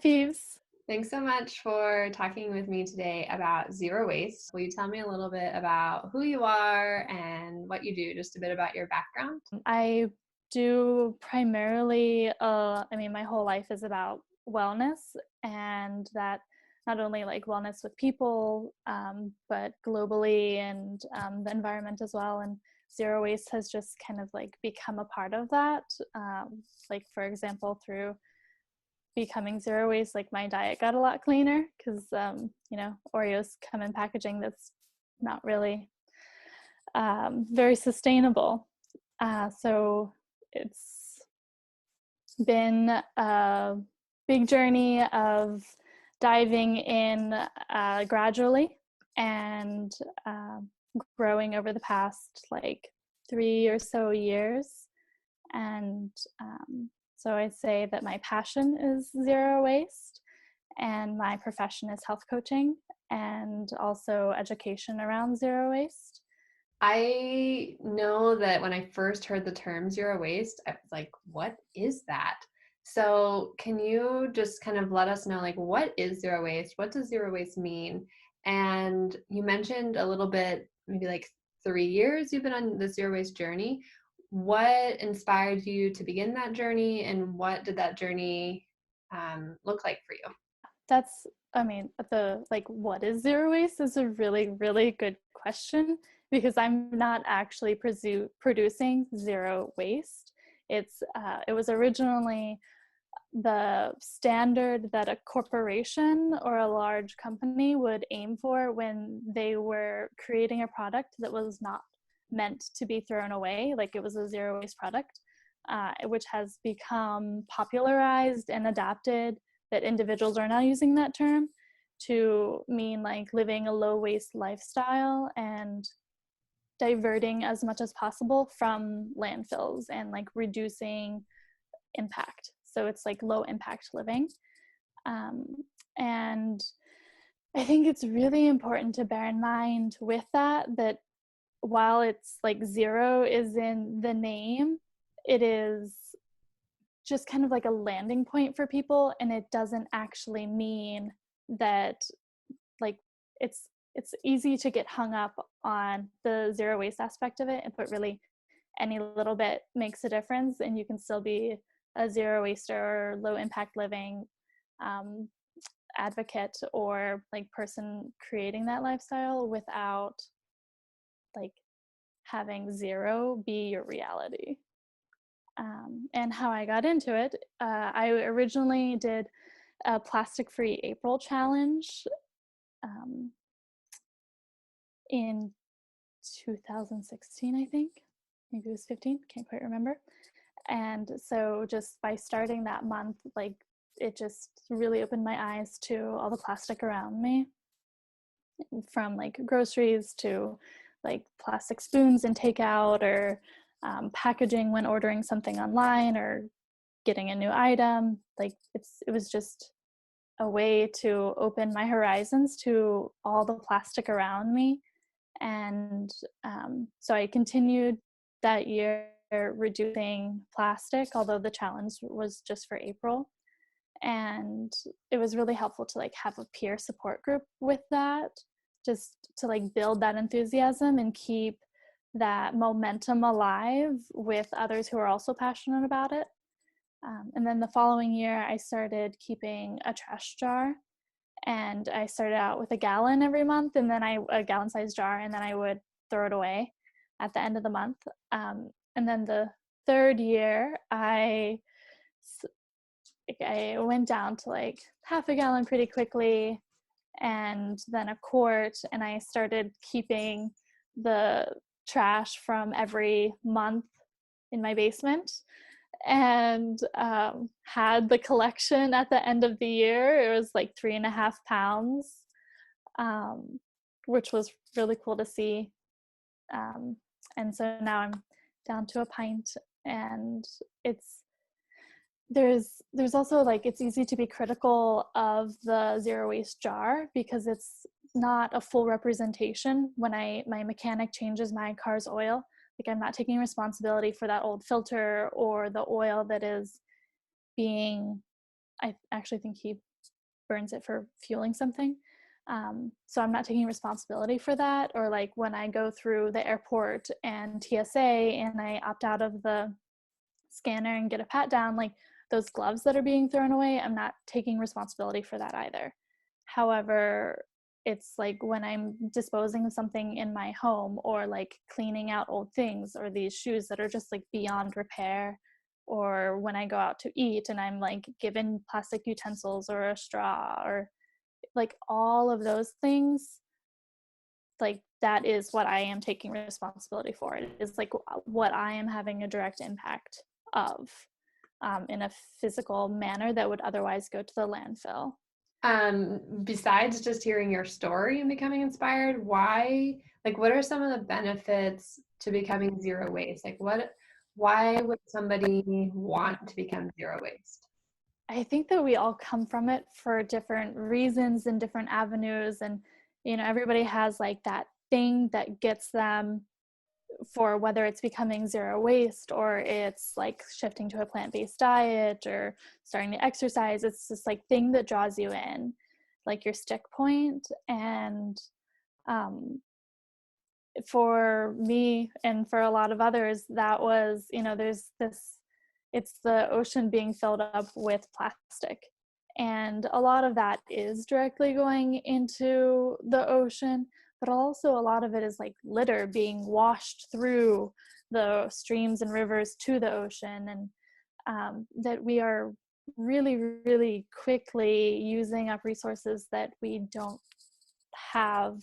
Phoebes. Thanks so much for talking with me today about zero waste. Will you tell me a little bit about who you are and what you do, just a bit about your background? I do primarily, my whole life is about wellness, and that not only like wellness with people, but globally and the environment as well. And zero waste has just kind of like become a part of that. Like, for example, through becoming zero waste, like my diet got a lot cleaner because, Oreos come in packaging that's not really very sustainable. So it's been a big journey of diving in gradually and growing over the past like 3 or so years. And so I'd say that my passion is zero waste, and my profession is health coaching and also education around zero waste. I know that when I first heard the term zero waste, I was like, what is that? So, can you just kind of let us know, like, what is zero waste? What does zero waste mean? And you mentioned a little bit, maybe like 3 years you've been on the zero waste journey. What inspired you to begin that journey, and what did that journey look like for you? That's, the like, what is zero waste is a really, really good question, because I'm not actually producing zero waste. It was originally the standard that a corporation or a large company would aim for when they were creating a product that was not meant to be thrown away, like it was a zero waste product, which has become popularized and adapted, that individuals are now using that term to mean like living a low waste lifestyle and diverting as much as possible from landfills and like reducing impact. So it's like low impact living. Um, and I think it's really important to bear in mind with that while it's like zero is in the name, it is just kind of like a landing point for people, and it doesn't actually mean that, like, it's easy to get hung up on the zero waste aspect of it, but really any little bit makes a difference, and you can still be a zero waster or low impact living advocate or like person creating that lifestyle without like having zero be your reality. And how I got into it, I originally did a plastic-free April challenge um, in 2016, I think. Maybe it was 15, can't quite remember. And so just by starting that month, like, it just really opened my eyes to all the plastic around me, from like groceries to like plastic spoons and takeout, or packaging when ordering something online or getting a new item. Like it was just a way to open my horizons to all the plastic around me. And so I continued that year reducing plastic, although the challenge was just for April. And it was really helpful to like have a peer support group with that, just to like build that enthusiasm and keep that momentum alive with others who are also passionate about it. And then the following year, I started keeping a trash jar, and I started out with a gallon every month, and then a gallon-sized jar, and then I would throw it away at the end of the month. And then the third year, I went down to like half a gallon pretty quickly, and then a quart, and I started keeping the trash from every month in my basement, and had the collection at the end of the year. It was like 3.5 pounds, which was really cool to see. And so now I'm down to a pint, and there's also like, it's easy to be critical of the zero waste jar because it's not a full representation. When my mechanic changes my car's oil, like, I'm not taking responsibility for that old filter or the oil that is being, I actually think he burns it for fueling something. So I'm not taking responsibility for that. Or like when I go through the airport and TSA and I opt out of the scanner and get a pat down, like those gloves that are being thrown away, I'm not taking responsibility for that either. However, it's like when I'm disposing of something in my home, or like cleaning out old things, or these shoes that are just like beyond repair, or when I go out to eat and I'm like given plastic utensils or a straw, or like all of those things, like that is what I am taking responsibility for. It is like what I am having a direct impact of, in a physical manner that would otherwise go to the landfill. Besides just hearing your story and becoming inspired, what are some of the benefits to becoming zero waste? Why would somebody want to become zero waste? I think that we all come from it for different reasons and different avenues. And, everybody has like that thing that gets them, for whether it's becoming zero waste or it's like shifting to a plant-based diet or starting to exercise. It's this like thing that draws you in, like your stick point. And for me and for a lot of others, that was, there's this, it's the ocean being filled up with plastic. And a lot of that is directly going into the ocean, but also a lot of it is like litter being washed through the streams and rivers to the ocean. And that we are really, really quickly using up resources that we don't have,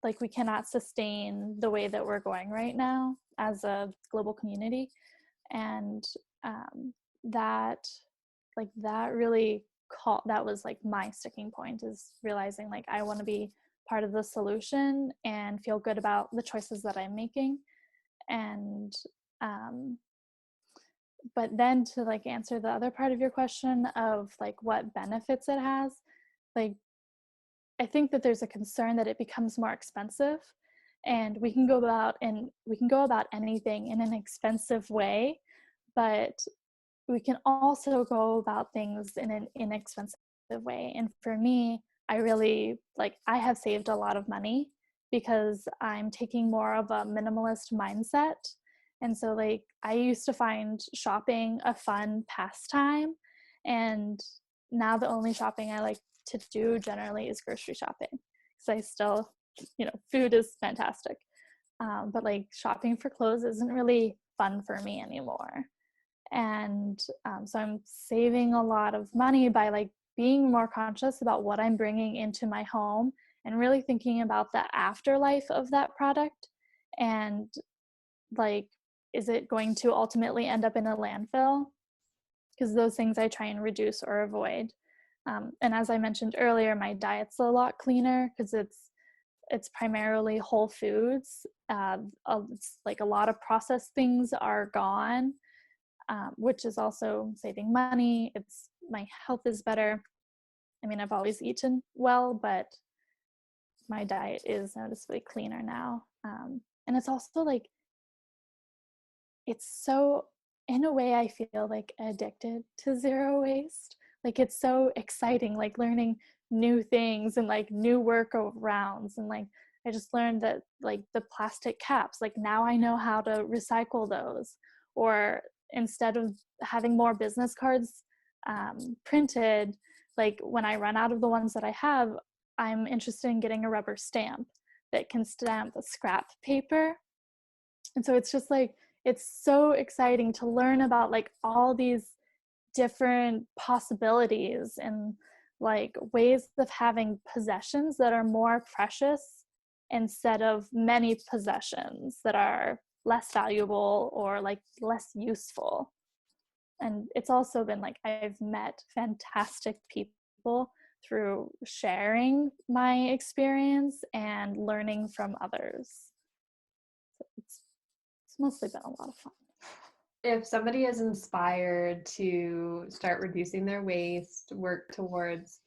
like we cannot sustain the way that we're going right now as a global community. And that really that was like my sticking point, is realizing like I want to be part of the solution and feel good about the choices that I'm making. And but then to like answer the other part of your question of like what benefits it has, like I think that there's a concern that it becomes more expensive, and we can go about anything in an expensive way, but we can also go about things in an inexpensive way. And for me, I have saved a lot of money because I'm taking more of a minimalist mindset. And so like I used to find shopping a fun pastime, and now the only shopping I like to do generally is grocery shopping, because I still, food is fantastic. But like shopping for clothes isn't really fun for me anymore. And so I'm saving a lot of money by like being more conscious about what I'm bringing into my home, and really thinking about the afterlife of that product. And like, is it going to ultimately end up in a landfill? Because those things I try and reduce or avoid. And as I mentioned earlier, my diet's a lot cleaner because it's primarily whole foods. It's like a lot of processed things are gone, which is also saving money. My health is better. I mean, I've always eaten well, but my diet is noticeably cleaner now. And it's also like, it's so, in a way, I feel like addicted to zero waste. Like it's so exciting, like learning new things and like new workarounds. And like, I just learned that like the plastic caps, like now I know how to recycle those. Or instead of having more business cards printed, like when I run out of the ones that I have, I'm interested in getting a rubber stamp that can stamp the scrap paper. And so it's just like, it's so exciting to learn about like all these different possibilities and like ways of having possessions that are more precious, instead of many possessions that are less valuable or like less useful. And it's also been like I've met fantastic people through sharing my experience and learning from others. So it's mostly been a lot of fun. If somebody is inspired to start reducing their waste, work towards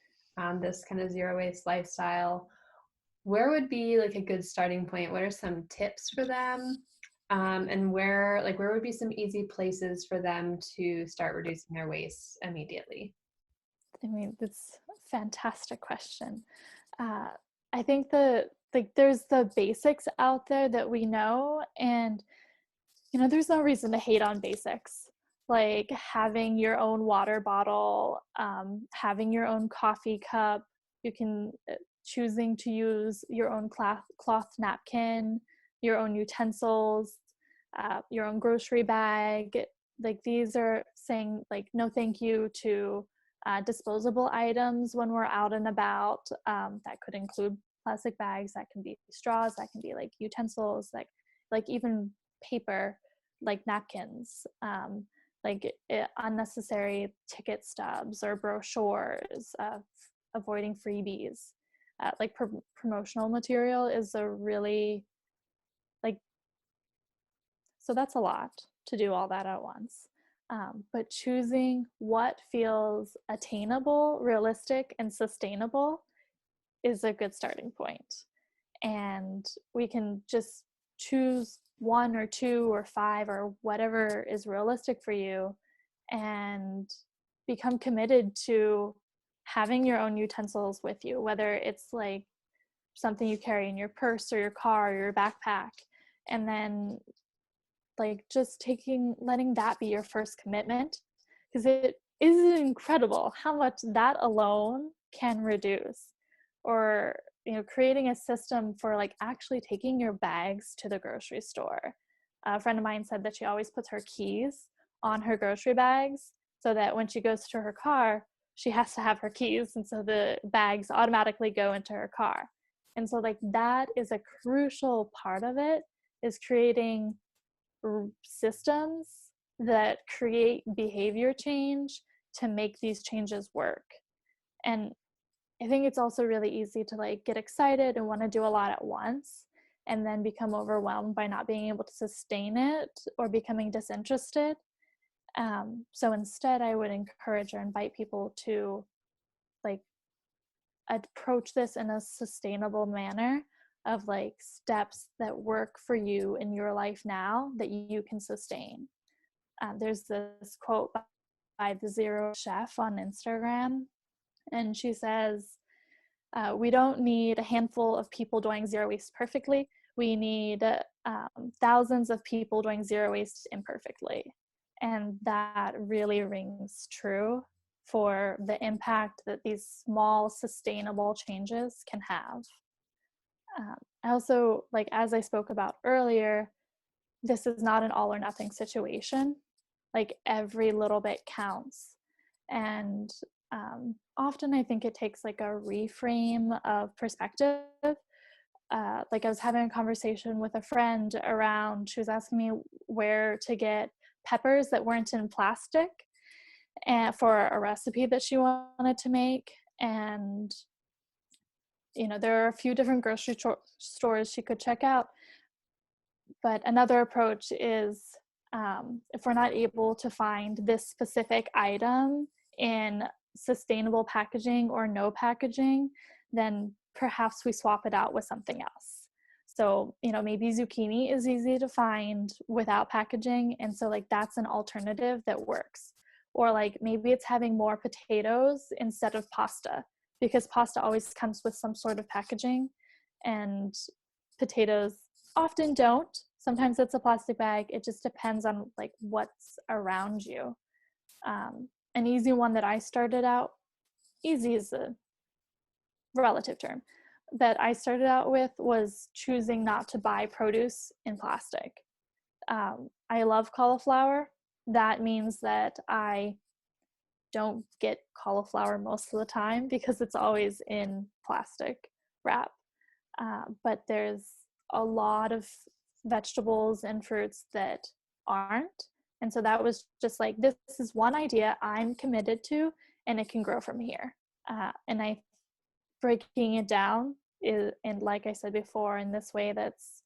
this kind of zero waste lifestyle, where would be like a good starting point? What are some tips for them? And where would be some easy places for them to start reducing their waste immediately? I mean, that's a fantastic question. Uh, I think there's the basics out there that we know, and there's no reason to hate on basics. Like having your own water bottle, having your own coffee cup. You can choosing to use your own cloth napkin, your own utensils, your own grocery bag. Like these are saying like no thank you to disposable items when we're out and about. That could include plastic bags, that can be straws, that can be like utensils, like even paper, like napkins, unnecessary ticket stubs or brochures, avoiding freebies. Promotional material is a really like, so that's a lot to do all that at once. But choosing what feels attainable, realistic, and sustainable is a good starting point. And we can just choose one or two or five or whatever is realistic for you and become committed to having your own utensils with you, whether it's like something you carry in your purse or your car or your backpack. And then like just letting that be your first commitment, because it is incredible how much that alone can reduce. Or creating a system for like actually taking your bags to the grocery store. A friend of mine said that she always puts her keys on her grocery bags so that when she goes to her car, she has to have her keys, and so the bags automatically go into her car. And so like that is a crucial part of it, is creating systems that create behavior change to make these changes work. And I think it's also really easy to like get excited and want to do a lot at once and then become overwhelmed by not being able to sustain it or becoming disinterested. So instead, I would encourage or invite people to like approach this in a sustainable manner of like steps that work for you in your life now that you can sustain. There's this quote by the Zero Chef on Instagram, and she says, we don't need a handful of people doing zero waste perfectly. We need thousands of people doing zero waste imperfectly. And that really rings true for the impact that these small, sustainable changes can have. I also, like, as I spoke about earlier, this is not an all or nothing situation. Like, every little bit counts. And often I think it takes like a reframe of perspective. Like I was having a conversation with a friend around, she was asking me where to get peppers that weren't in plastic and for a recipe that she wanted to make. And, there are a few different grocery stores she could check out. But another approach is if we're not able to find this specific item in sustainable packaging or no packaging, then perhaps we swap it out with something else. So, maybe zucchini is easy to find without packaging. And so like that's an alternative that works. Or like maybe it's having more potatoes instead of pasta, because pasta always comes with some sort of packaging and potatoes often don't. Sometimes it's a plastic bag. It just depends on like what's around you. An easy one that I started out, easy is a relative term, that I started out with was choosing not to buy produce in plastic. I love cauliflower. That means that I don't get cauliflower most of the time because it's always in plastic wrap. But there's a lot of vegetables and fruits that aren't. And so that was just like, this is one idea I'm committed to, and it can grow from here. And I breaking it down is, and like I said before, in this way that's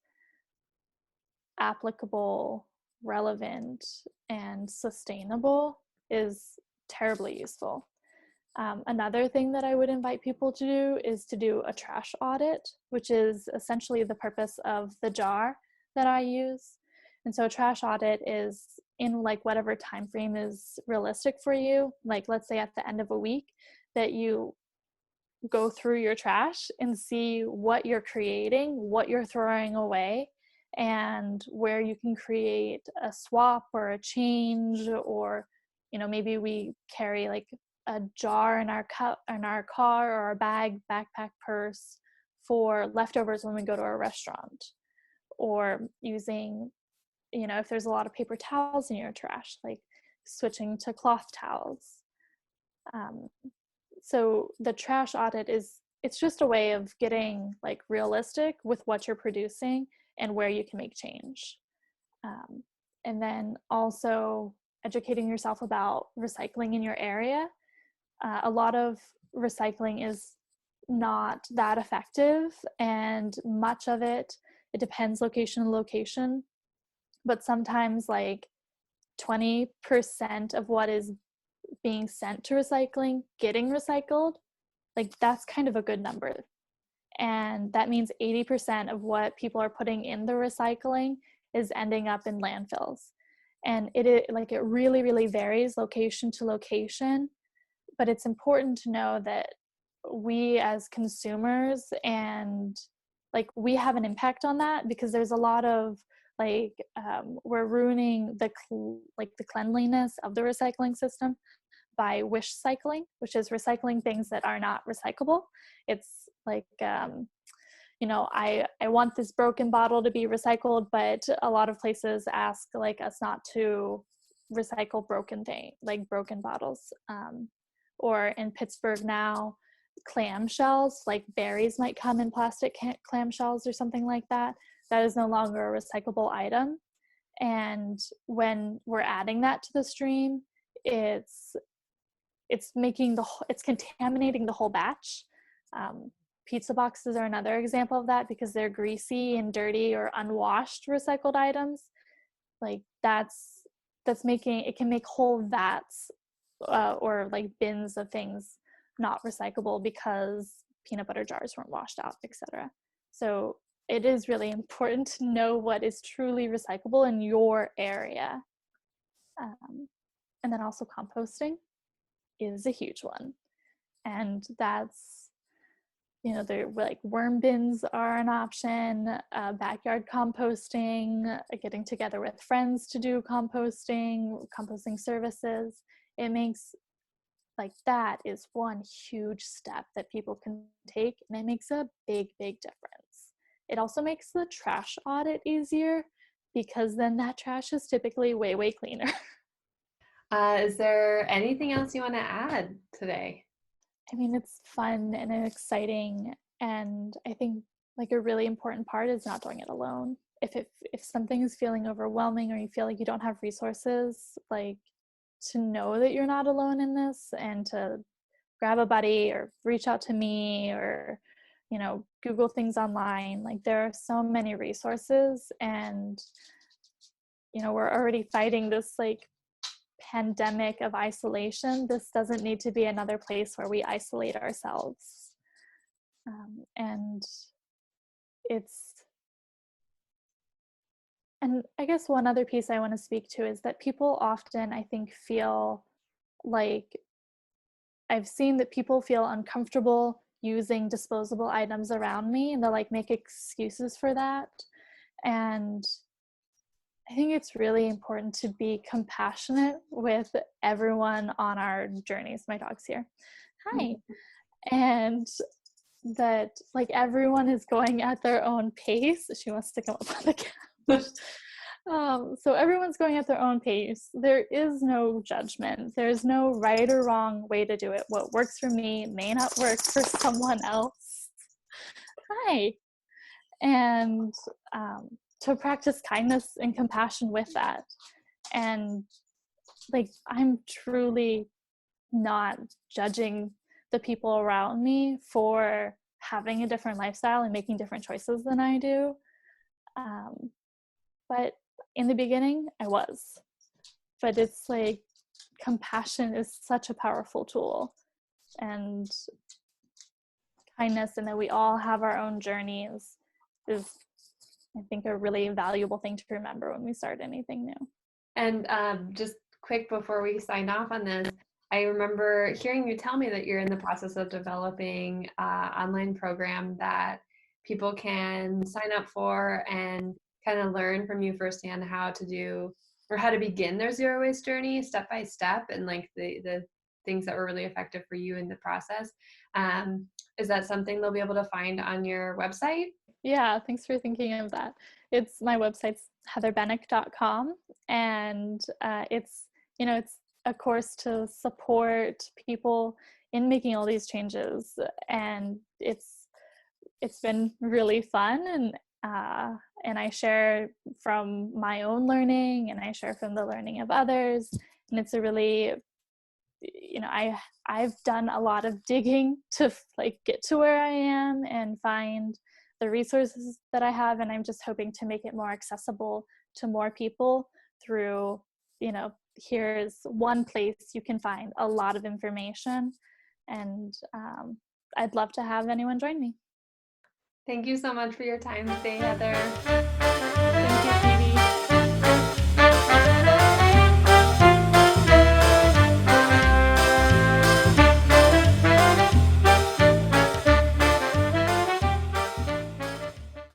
applicable, relevant, and sustainable is terribly useful. Another thing that I would invite people to do is to do a trash audit, which is essentially the purpose of the jar that I use. And so a trash audit is in like whatever time frame is realistic for you, like let's say at the end of a week, that you go through your trash and see what you're creating, what you're throwing away, and where you can create a swap or a change. Or maybe we carry like a jar in our car or a bag, backpack, purse for leftovers when we go to a restaurant. Or using, if there's a lot of paper towels in your trash, like switching to cloth towels. So the trash audit it's just a way of getting like realistic with what you're producing and where you can make change. And then also educating yourself about recycling in your area. A lot of recycling is not that effective, and much of it depends location to location, but sometimes like 20% of what is being sent to recycling getting recycled. Like that's kind of a good number. And that means 80% of what people are putting in the recycling is ending up in landfills. And it really, really varies location to location. But it's important to know that we as consumers and like we have an impact on that, because there's a lot of like we're ruining the cleanliness of the recycling system by wish cycling, which is recycling things that are not recyclable. It's like I want this broken bottle to be recycled, but a lot of places ask like us not to recycle broken bottles. Or in Pittsburgh now, clamshells, like berries might come in plastic clamshells or something like that. That is no longer a recyclable item. And when we're adding that to the stream, it's contaminating the whole batch. Pizza boxes are another example of that, because they're greasy and dirty or unwashed recycled items. Like that's making, it can make whole vats or like bins of things not recyclable because peanut butter jars weren't washed out, etc. So it is really important to know what is truly recyclable in your area. And then also composting is a huge one. And that's, they're like worm bins are an option, backyard composting, getting together with friends to do composting services. It makes like that is one huge step that people can take, and it makes a big, big difference. It also makes the trash audit easier, because then that trash is typically way, way cleaner. Is there anything else you want to add today? I mean, it's fun and exciting, and I think like a really important part is not doing it alone. If something is feeling overwhelming, or you feel like you don't have resources, like to know that you're not alone in this, and to grab a buddy or reach out to me, or Google things online. Like there are so many resources, and we're already fighting this like pandemic of isolation. This doesn't need to be another place where we isolate ourselves. And I guess one other piece I want to speak to is that people often, I think, feel like, I've seen that people feel uncomfortable using disposable items around me, and they'll like make excuses for that. And I think it's really important to be compassionate with everyone on our journeys. My dog's here. Hi. And that like everyone is going at their own pace. She wants to come up on the couch. So everyone's going at their own pace. There is no judgment. There's no right or wrong way to do it. What works for me may not work for someone else. Hi. And to practice kindness and compassion with that. And like, I'm truly not judging the people around me for having a different lifestyle and making different choices than I do. But in the beginning, I was. But it's like, compassion is such a powerful tool, and kindness, and that we all have our own journeys is, I think, a really valuable thing to remember when we start anything new. And just quick before we sign off on this, I remember hearing you tell me that you're in the process of developing an online program that people can sign up for and kind of learn from you firsthand how to do or how to begin their zero waste journey step by step, and like the things that were really effective for you in the process. Is that something they'll be able to find on your website? Yeah, thanks for thinking of that. It's my website's heatherbenek.com, and it's a course to support people in making all these changes, and it's been really fun, and I share from my own learning, and I share from the learning of others, and it's a really, I've done a lot of digging to like get to where I am and find the resources that I have, and I'm just hoping to make it more accessible to more people through, here's one place you can find a lot of information, and I'd love to have anyone join me. Thank you so much for your time today, Heather.